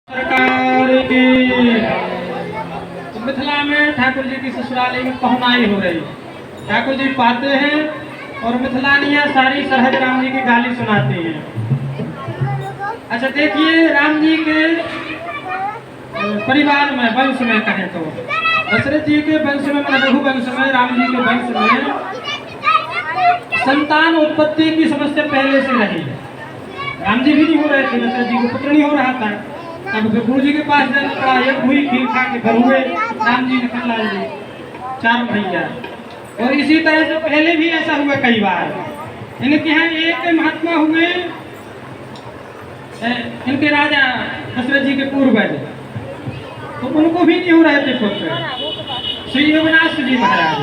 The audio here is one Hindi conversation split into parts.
सरकार की। तो मिथिला में ठाकुर जी की ससुराली में पहुनाई हो रही। ठाकुर जी पाते हैं और मिथिलानियाँ सारी सरहद राम जी की गाली सुनाती हैं। अच्छा देखिए, राम जी के परिवार में वंश में कहें तो दशरथ जी के वंश में, मतलब रघुवंश में, राम जी के वंश में संतान उत्पत्ति की समस्या पहले से रही। राम जी भी नहीं हो रहे थे, दशरथ जी को पुत्र नहीं हो रहा था। तब गुरु जी के पास जाना पड़ा। एक हुई खीर खा के घर हुए राम जी ने लाल जी, चार भैया। और इसी तरह से पहले भी ऐसा हुआ कई बार। इनके यहाँ एक महात्मा हुए, इनके राजा दशरथ जी के पूर्वज, तो उनको भी नहीं हो रहे थे पुत्र, श्री यमुनाश जी महाराज।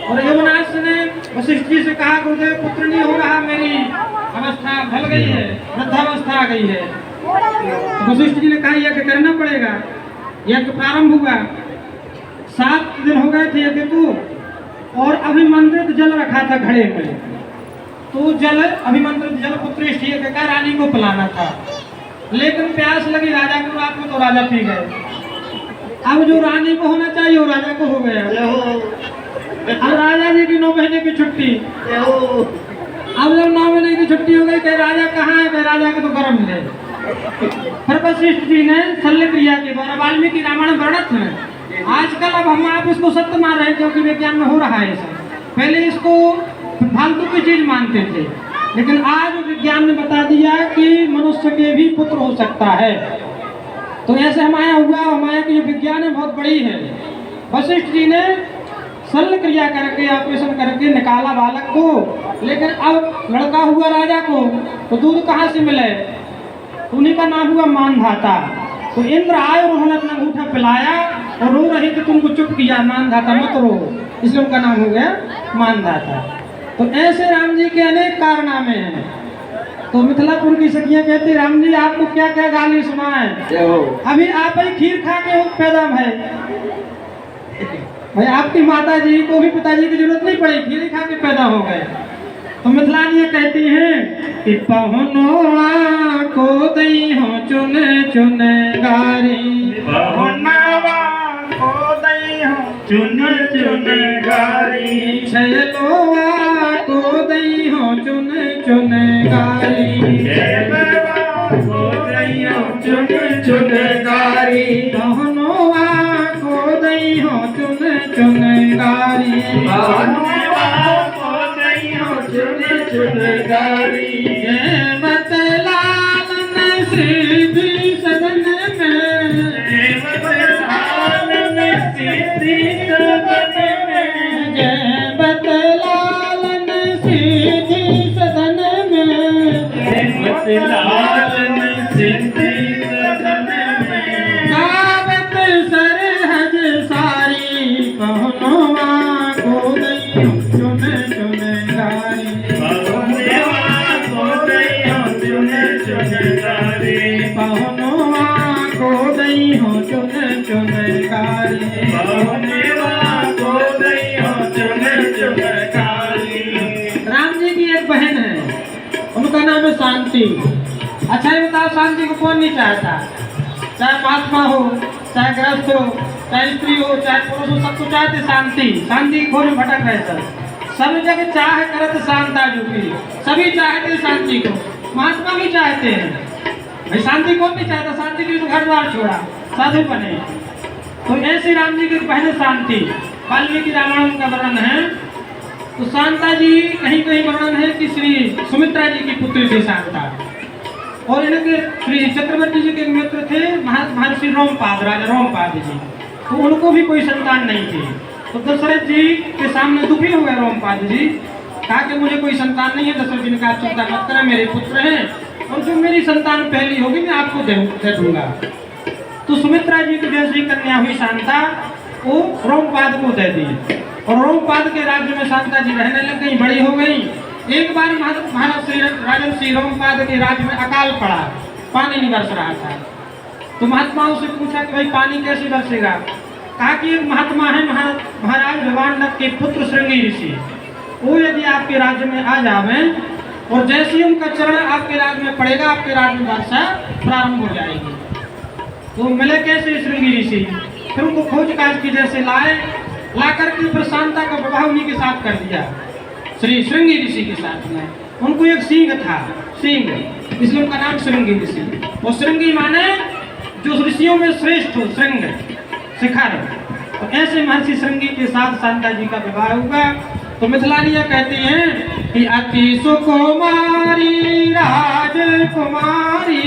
और यमुनाश ने वशिष्ठ जी से कहा, गुरुदेव पुत्र नहीं हो रहा, मेरी अवस्था ढल गई है, वृद्धावस्था आ गई है। वशिष्ठ जी ने कहा यज्ञ करना पड़ेगा। यज्ञ प्रारंभ हुआ, 7 दिन हो गए थे यज्ञ को, और अभिमंत्रित जल रखा था घड़े में। तो जल अभिमंत्रित जल पुत्रेष्ठ यज्ञ का रानी को पिलाना था, लेकिन प्यास लगी राजा को रात में, तो राजा पी गए। अब जो रानी को होना चाहिए वो राजा को हो गया। अब राजा जी की 9 महीने की छुट्टी। अब जब 9 महीने की छुट्टी हो गई, कहे राजा कहाँ है, कहे राजा के तो गर्म है। फिर वशिष्ठ जी ने शल्य क्रिया के द्वारा, वाल्मीकि रामायण वर्णित है। आजकल अब हम आप इसको सत्य मान रहे हैं, क्योंकि विज्ञान में हो रहा है ऐसा। पहले इसको फालतू की चीज मानते थे, लेकिन आज विज्ञान ने बता दिया कि मनुष्य के भी पुत्र हो सकता है। तो ऐसे हमारा हुआ, हमारा की जो विज्ञान है बहुत बड़ी है। वशिष्ठ जी ने शल्य क्रिया करके, ऑपरेशन करके निकाला बालक को, लेकिन अब लड़का हुआ राजा को, तो दूध कहाँ से मिले? उन्हीं का नाम हुआ मानधाता। तो इंद्र आए और उन्होंने अपना अंगूठा पिलाया और रो रही थी, तुमको चुप किया, मानधाता मत रो, इसलिए उनका नाम हो गया मानधाता। तो ऐसे राम जी के अनेक कारनामे हैं। तो मिथिलापुर की सखियां कहती, राम जी आपको क्या क्या गाली सुनाए, अभी आप ही खीर खा के पैदा है भाई, आपकी माता जी को भी पिताजी की जरूरत नहीं पड़ी, खीर खा के पैदा हो गए। तो मिथिलानियाँ कहती हैं कि पहुनवा को दई हो चुन चुन गारी, पहुनवा को दई हो चुन चुन गारी, छैलोवा को दई हो चुन चुन गारी, छैलोवा को दई हो चुन चुन गारी, पहुनवा को दई हो चुन चुन गारी, पहुनवा को दई हो चुन चुन गारी। मत लालन सिद्धि सदन में, मत लालन सिद्धि सदन में, जय मत लालन सिद्धि सदन में, मत लालन सिद्धि सदन में, गावत सरहज सारी, पहुनवा को दई चुन चुन गारी, पहुनवा को दई हो चुन चुन गारी, पहुनवा को दई हो चुन चुन गारी, पहुनवा को दई हो चुन चुन गारी। राम जी की एक बहन है, उनका नाम है शांति। अच्छा ये बताओ, शांति को कौन नहीं चाहता? चाहे महात्मा हो, चाहे गृहस्थ हो, चाहे स्त्री हो, चाहे पुरुष हो, सबको चाहते शांति। शांति खोज में भटक रहे सब जगह चाह करत शांता जुटी, सभी चाहते शांति को, महात्मा भी चाहते हैं। भाई शांति कौन नहीं चाहता? शांति के लिए घर द्वार छोड़ा, साधु बने। तो ऐसे राम जी की बहन शांति, वाल्मीकि रामायण का वर्णन है। तो शांता जी कहीं कहीं वर्णन है कि श्री सुमित्रा जी की पुत्री थी शांता। और इनके श्री चक्रवर्ती जी के मित्र थे महर्षि रोमपाद, राजा रोमपाद जी। तो उनको भी कोई संतान नहीं थी। तो दशरथ जी के सामने दुखी हो गए रोमपाद जी, कहा कि मुझे कोई संतान नहीं है। दशरथ जी ने कहा चिंता मत करें, मेरे पुत्र हैं, और जो मेरी संतान पहली होगी मैं आपको दे दूंगा। तो सुमित्रा जी की जैसी कन्या हुई शांता, वो रोमपाद को दे दी, और रोमपाद के राज्य में शांता जी रहने लग गई, बड़ी हो गई। एक बार राजर्षि रोमपाद के राज्य में अकाल पड़ा, पानी नहीं बरस रहा था। तो महात्माओं से पूछा कि भाई पानी कैसे बरसेगा? कहा कि एक महात्मा है महाराज भगवान के पुत्र श्रृंगी ऋषि, वो यदि आपके राज्य में आ जावे और जैसे ही उनका चरण आपके राज्य में पड़ेगा, आपके राज्य में वर्षा प्रारंभ हो जाएगी। तो मिले कैसे श्रृंगी ऋषि, फिर उनको खोज काज की जैसे लाए, ला करके प्रशांता का विवाह उन्हीं के साथ कर दिया, श्री श्रृंगी ऋषि के साथ में। उनको एक सिंह था, सिंह, इसलिए उनका नाम श्रृंगी ऋषि। और श्रृंगी माने जो ऋषियों में श्रेष्ठ हो, श्रृंग शिखर। तो ऐसे महर्षि श्रृंगी के साथ शांता जी का विवाह हुआ। तो मिथिलानिया कहते हैं कि अति सुकुमारी राजकुमारी,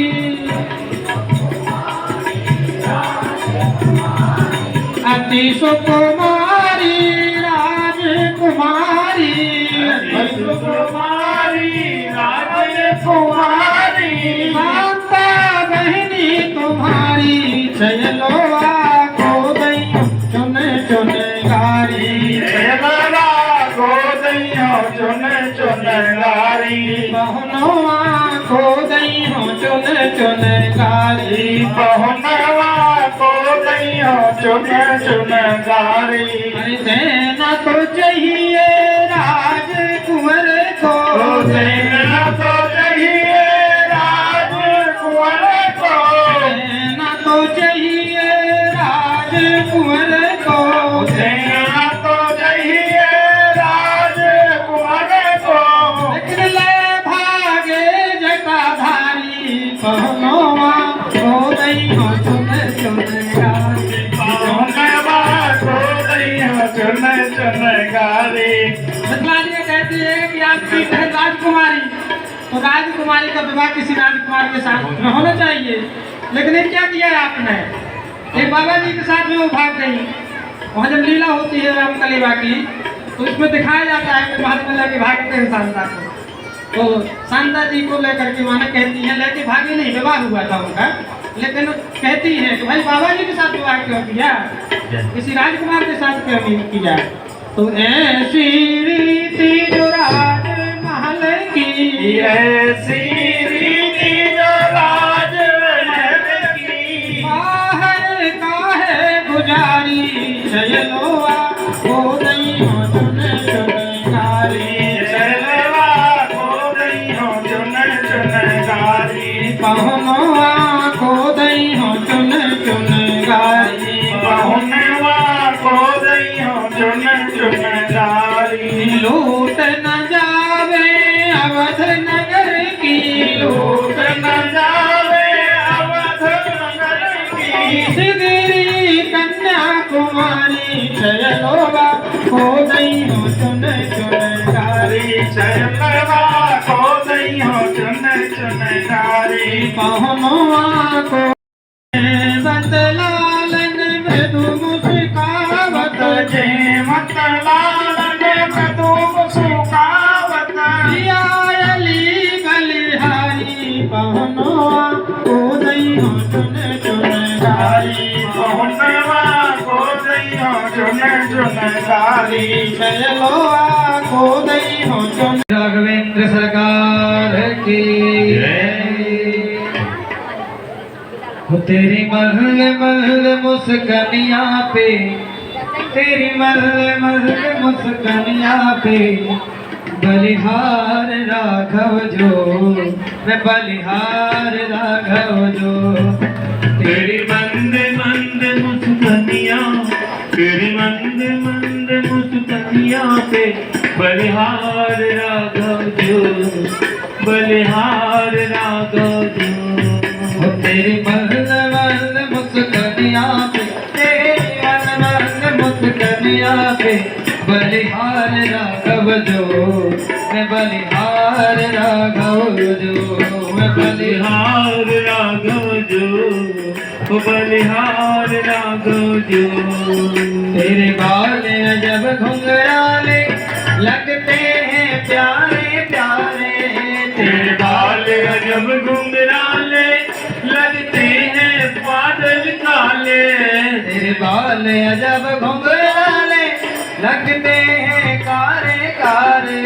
अति सुकुमारी राजकुमारी, सुकुमारी राजकुमारी, माता बहनी तुम्हारी, चलो को दैयो चुन चुन गारी, चला को दैयो चुन चुन गारी, बहनवा को दैयो चुन चुन गारी, बहनवा को दैयो चुन चुन गारी। अरे देना तो चाहिए राजकुंवर को, देना तो चाहिए राजकुंवर को, देना तो चाहिए राजकुंवर को, देना तो चाहिए राजकुंवर को। लेकिन ले भागे जटाधारी, पहनवा को दैयो चुन चुन गारी, पहनवा को दैयो चुन चुन गारी। मिथिलानिया कहती है कि आपकी बहन राजकुमारी, तो राजकुमारी का विवाह किसी राजकुमार के साथ में होना चाहिए। लेकिन ये क्या किया है आपने, एक बाबा जी के साथ में वो भाग गई। वहाँ जब लीला होती है रामकलीवा की, तो इसमें दिखाया जाता है कि महात्मा लेके भागते हैं शांता को। तो शांता जी को लेकर के माने कहती है, लेके भागे नहीं, विवाह हुआ था उनका, लेकिन कहती है कि भाई बाबा जी के साथ विवाह क्यों किया, किसी राजकुमार के साथ क्यों नहीं किया। तो ऐसी रीति जो राजमहल की, ऐसी रीति जो राजमहल की, बाहर काहे गुजारी, चलो को दैयो चुन चुन गारी, चलवा को दैयो चुन चुन गारी, पहनवा को दैयो चुन चुन गारी, पहनवा को दैयो चुन चुन गारी। लूट न जावे अवध नगर की, लूट न जावे अवध नगर की, सिगरी कन्याकुमारी, चलो को दैयो चुन चुन गारी, चलवा को दैयो चुन चुन गारी, पहनवा को बतलालन मृदु मुस्कावत, जे मत लालन मृदु मुस्कावत, जियाली बलिहारी, पहनवा को दैयो चुन चुन गारी, पहनवा को दैयो चुन चुन गारी। चलो को दैयो चुन। राघवेंद्र सरकार की हो, तेरी महल महल मुस्कनिया पे, तेरी महल महल मुस्कनिया पे, बलिहार राघव जो, मैं बलिहार राघव जो। तेरी मंद मंद मुस्कनिया, तेरी मंद मंद मुस्कनिया पे, बलिहार राघव जो, बलिहार राघव जो। हो तेरी महल महल मुस्कनिया पे, तेरी महल महल मुस्कनिया पे, बलिहार राघव जो, मैं बलिहार राघव जो, मैं बलिहार राघव जो, ओ बलिहार राघव जो। तेरे बाल जब घुंघराले लगते हैं प्यारे प्यारे, तेरे बाल जब घुंघराले लगते हैं बादल काले, तेरे बाल जब घुंघराले लगते हैं कारे कारे,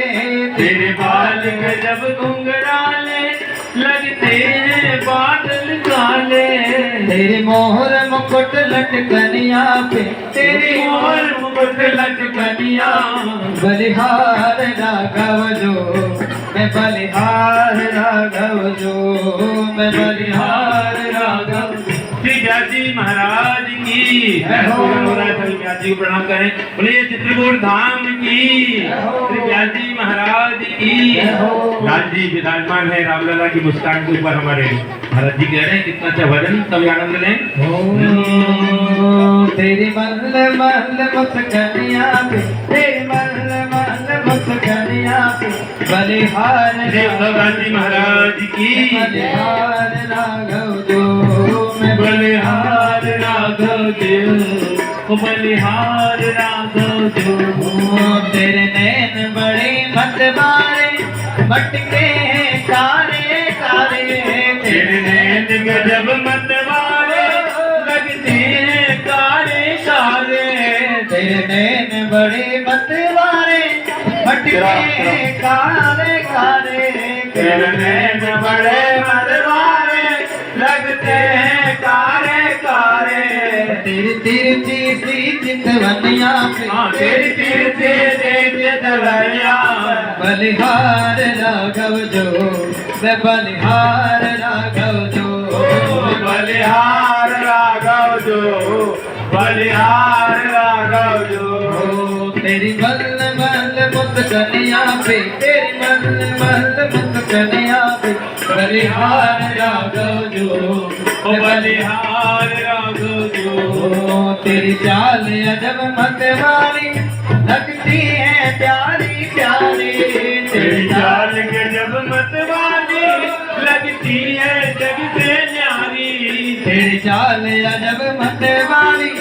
तेरे बाल जब घुंघराले लगते हैं बादल काले, तेरे मोहर मुकुट लटकनिया पे, तेरी मोर मुकुट लटकनिया, बलिहार राघव जो, मैं बलिहार राघव जो, मैं बलिहार राघव। जीजा जी जी महाराज की पूर्ण हो रहा है, सभी व्यास जी को प्रणाम करें। बोलिए चित्रकूट धाम की, श्री व्यास जी महाराज की। लाल जी विराजमान है रामलला की मुस्कान के ऊपर हमारे महाराज जी कह रहे हैं कितना अच्छा भजन, सभी आनंद लें। तेरी मल्ल मल्ल मुस्कनिया पे, तेरी मल्ल मल्ल मुस्कनिया पे, बलिहार देव जी महाराज की। बलिहार राघव जो मैं बलिहार राघव जो, बलिहार राघव जो। तेरे नैन बड़े मतवारे, भटके हैं कारे कारे, तेरे नैन गजब मतवारे, लगते हैं कारे कारे। तेरे नैन बड़े मतवारे, भटके हैं कारे कारे, तेरे नैन बड़े मतवारे, लगते हैं कारे कारे। तेरी तिरछी सी चितवनिया पे, तेरी तिरछी सी चितवनिया, बलिहार राघव जो मैं बलिहार राघव जो, बलिहार राघव जो, बलिहार राघव जो। तेरी मल्ल मल्ल मुस्कनिया पे, तेरी मल्ल मल्ल मुस्कनिया पे, बलिहार राघव जो बलिहार राघव जो। तेरी चाल अजब मतवारी, लगती है प्यारी प्यारी, तेरी चाल के जब मतवाली, लगती है जग से न्यारी। तेरी चाल अजब मतवारी,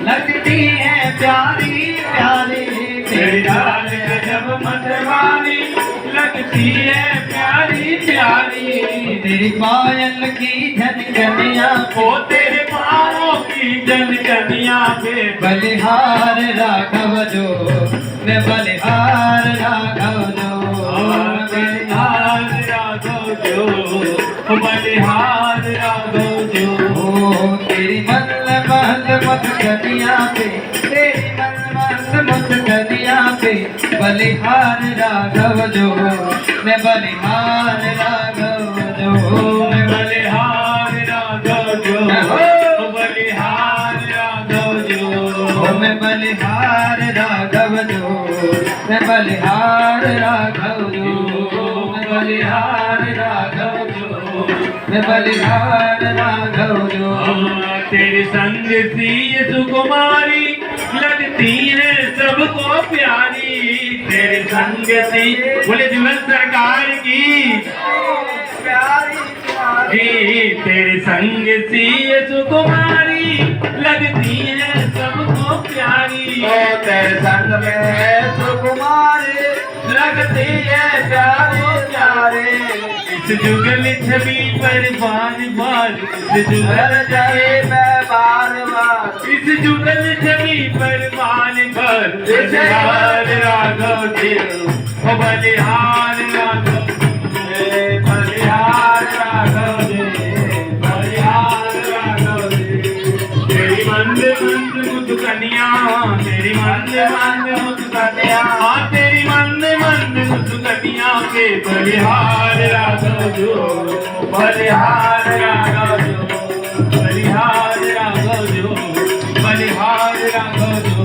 लगती है प्यारी प्यारी, तेरी चाल के जब मतवाली, लगती है प्यारी प्यारी। तेरी पायल की झनझनिया ओ तेरे पाँवों की जनकनिया पे, बलिहार राघव जो मैं बलिहार राघव जो, बलिहार राघव जो, बलिहार राघव जो। तेरी मल्ल मल्ल मुस्कनिया पे, तेरी मल्ल मल्ल मुस्कनिया पे, बलिहार राघव जो मैं बलिहार राघव जो, मैं बलिहार राघव जो, बलिहार राघव जो। मैं बलिहार राघव जो, मैं बलिहार राघव जो, मैं बलिहार राघव जो, मैं बलिहार राघव जो। तेरे संग सी सुकुमारी, लगती है सबको प्यारी। तेरे संग सी, बोले जुगल सरकार की प्यारी प्यारी, तेरे संग सी सुकुमारी, लगती है सबको प्यारी। तेरे संग में सुकुमारी, लगती है प्यारे प्यारे, इस जुगल छवि पर बार बार, इस जुगल जाए मैं बार बार, इस जुगल छवि पर बार बार, बलिहार राघव जी, ओ बलिहार राघव जी, बलिहार राघव जी, बलिहार राघव जी। तेरी मंद मंद मुस्कनिया, तेरी मंद मंद मुस्कनिया, तेरी मंद मंद मुस्कनिया पे, बलिहार राघव जो, बलिहार राघव जो, बलिहार राघव जो, बलिहार राघव जो,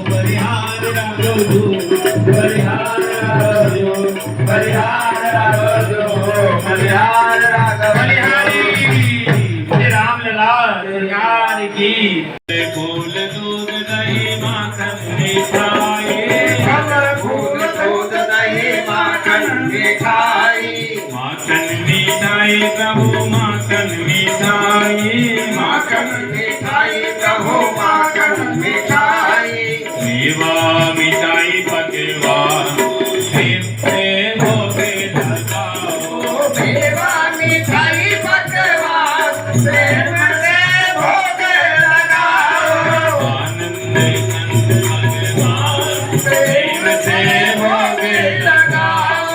बलिहार राघव जो, बलिहार राघव जो, बलिहार राघव जो, बलिहार राघव बलिहारी। श्री रामलला सरकार की। फूल दूध दही माखन मिठाई, फूल दूध दही माखन मिठाई, माखन मिठाई प्रभु माखन मिठाई, माखन मिठाई प्रभु माखन मिठाई, मेवा मिठाई पकवान, से होके लगाओ। मेवा मिठाई पकवान, प्रेम से भोग लगाओ, आनंद कंद भगवान, प्रेम से भोग लगाओ,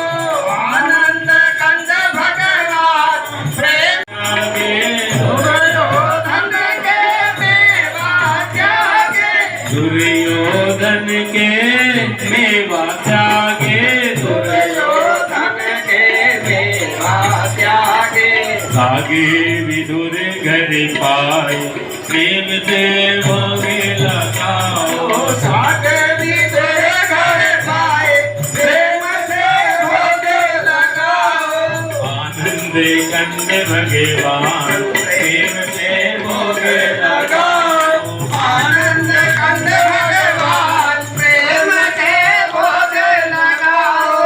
आनंद कंद भगवान, प्रेम आगे दुर्योधन के मेवा त्यागे, दुर्योधन के मेवा त्यागे, दुर्योधन के मेवा त्यागे, आगे विदुर घर पाए प्रेम से भोगे लगाओ सागे भी तेरे घर पाए प्रेम से भोगे लगाओ आनंद कंद भगवान प्रेम से भोगे लगाओ आनंद कंद भगवान प्रेम से भोगे लगाओ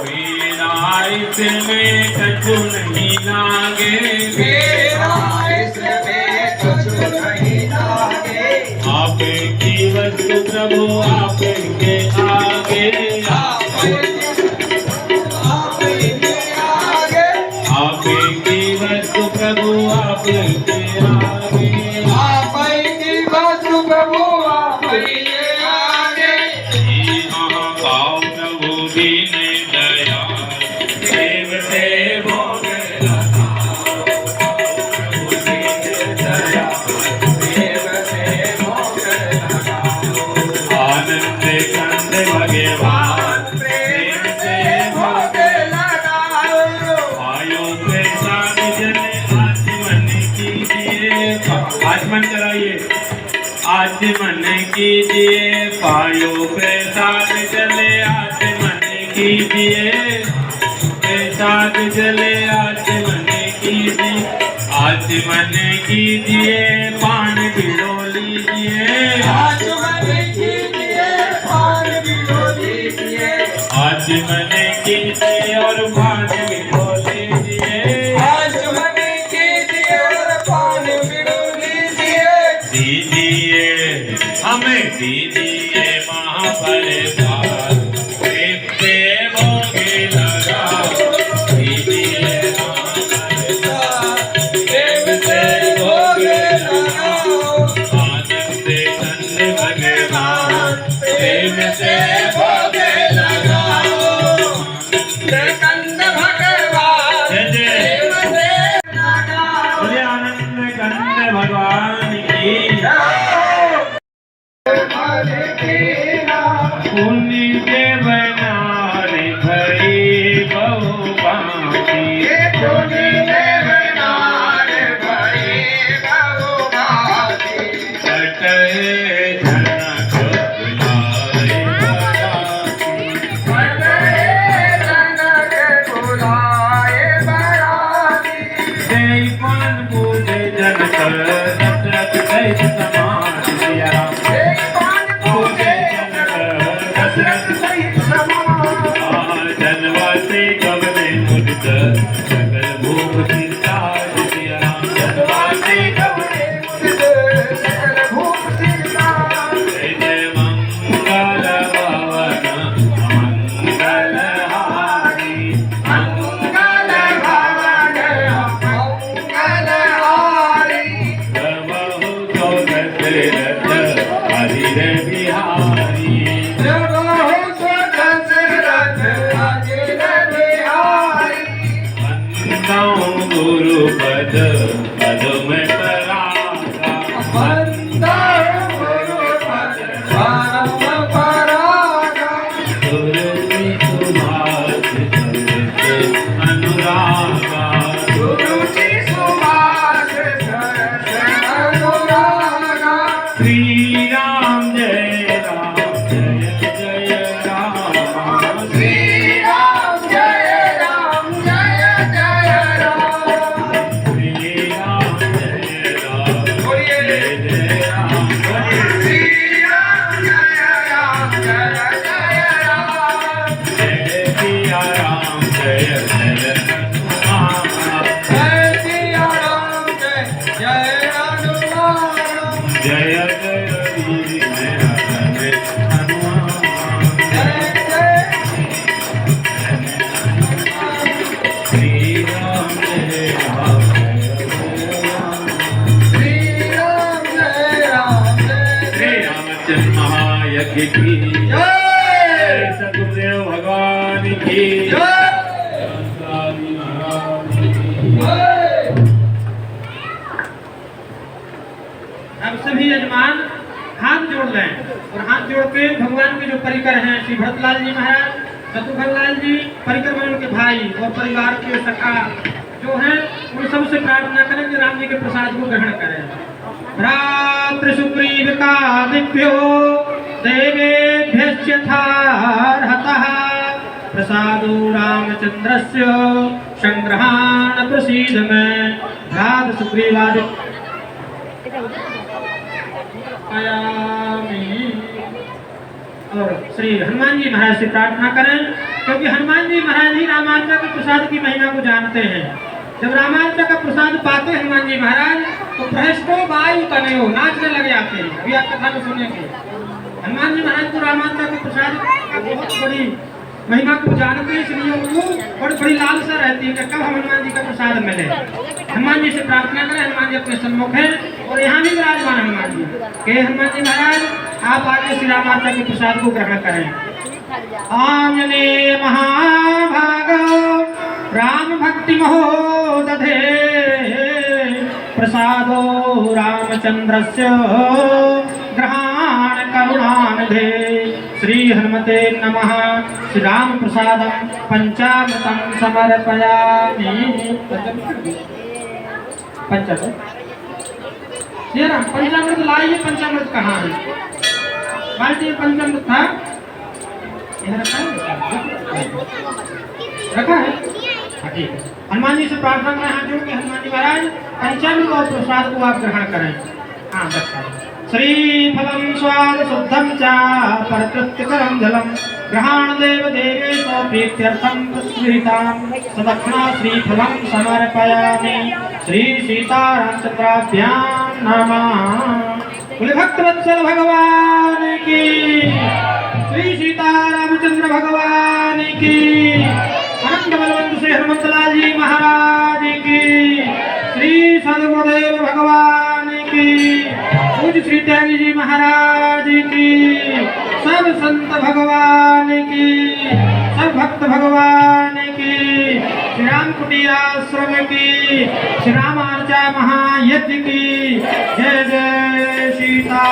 मेरा इसमें कछु नहीं लागे मेरा इसमें कुछ नहीं लागे आपकी वस्तु प्रभु आपके आगे आपकी वस्तु प्रभु आपके आगे पाओ प्रभु दीन दया देव से भोग लगाओ प्रभु दीन दया देव से भोग लगाओ आनंद कंद भगवान प्रेम से भोग आयो प्रसाद जने आचमन कीजिए आचमन कराइए आचमन कीजिए पायो प्रसाद चले आचमन कीजिए प्रसाद चले आचमन कीजिए आचमन कीजिए पान भिड़ो लीजिए आचमन कीजिए पान भिड़ो लीजिए आचमन कीजिए और पान भिड़ो लीजिए आचमन कीजिए और पान भिड़ो लीजिए दीजिए हमें दीजिए महाप्रसाद प्रेम से भोगे लगाओ दीजिए महाप्रसाद प्रेम से भोगे लगाओ आनंद कंद भगवान प्रेम से भोगे लगाओ कंद भगवान जय जय प्रेम से लगाओ बोले आनंद कंद भगवान की पुण्य के बनारे भई बहु बाकी कटहे जनक बुलाए बराती जय पान पूजे जनक दशरथ सहित समाज दिया पूजे जनक दशरथ जनवासे कवने मुदित सकल भूप चिंता दिया जनवासे कवने जय जय मंगल भवन मंगल हारी मंगल प्रभु तो दशरथ हरि बिहारी वंदो गुरुपद पद में गुरु सुभाष अनुरागा श्री राम जय जय राम श्री राम जय जय राम जय सिया राम जय जय हनुमान जय जय वीर जय हनुमान श्री राम जय राम श्री रामचंद्र महायज्ञ की जय सतगुरुदेव भगवान की शांतादि महाराज की अब सभी यजमान हाथ जोड़ लें और हाथ जोड़ के भगवान के जो परिकर हैं श्री भरतलाल जी महाराज, शत्रुघ्न लाल जी, परिकर वालों के भाई और परिवार के सखा जो हैं उन सबसे प्रार्थना करें कि राम जी के प्रसाद को ग्रहण करें। रात्रि सुग्रीवकादिभ्यो देवेभ्यश्चथार्हतः प्रसादो रामचन्द्रस्य संग्रहाण प्रसीद में भ्रात सुग्रीवादि और श्री हनुमान जी महाराज से प्रार्थना करें, क्योंकि हनुमान जी महाराज ही रामाचा के प्रसाद की महिमा को जानते हैं। जब रामाचा का प्रसाद पाते हनुमान जी महाराज तो प्रहस्तो वायु तनयो नाचने लग जाते हैं। अभी आप कथा में सुनेंगे हनुमान जी महाराज को रामाचा के प्रसाद का बहुत बड़ी महिमा को जानते हैं, इसलिए उनको बड़ी बड़ी लालसा रहती है कि कब हनुमान जी का प्रसाद मिले। हनुमान जी से प्रार्थना करें, हनुमान जी अपने सम्मुख है और यहाँ भी विराजमान हनुमान जी के। हनुमान जी महाराज आप आगे श्री रामाचा के प्रसाद को ग्रहण करें। आंजनेय महाभाग राम भक्ति महोदधे प्रसादो रामचंद्रस्य ग्रहाण करुणानिधे। श्री हनुमते नमः। श्री राम प्रसादम पंचामृतम समर्पयामि। पंचामृत ये राम पंचामृत लाइए। पंचामृत कहाँ है? बाल्टी में पंचामृत था, यहाँ रखा है। ठीक है। हनुमान जी से प्रार्थना करें हाथ जोड़ के, हनुमान जी महाराज पंचामृत और प्रसाद को आप ग्रहण करें। हाँ बस श्री फलम स्वाद शुद्धम चा परकृत्यकरम जलम ग्रहण देव देवेशो प्रीत्यर्थम प्रस्फुरिताम सदक्षिणा श्री फलम समर्पयामि। श्री सीतारामचंद्राभ्याम नमः। बोले भक्तवत्सल भगवान की, श्री सीतारामचंद्र भगवान की, अनंत बलवंत श्री हनुमंतलाल जी महाराज की, श्री सदगुरुदेव भगवान की, पूज्य श्री त्यागी जी महाराज की, सब संत भगवान की, सब भक्त भगवान की, श्री राम कुटीराश्रम की, श्री रामार्चा महायज्ञ की। जय जय सीता।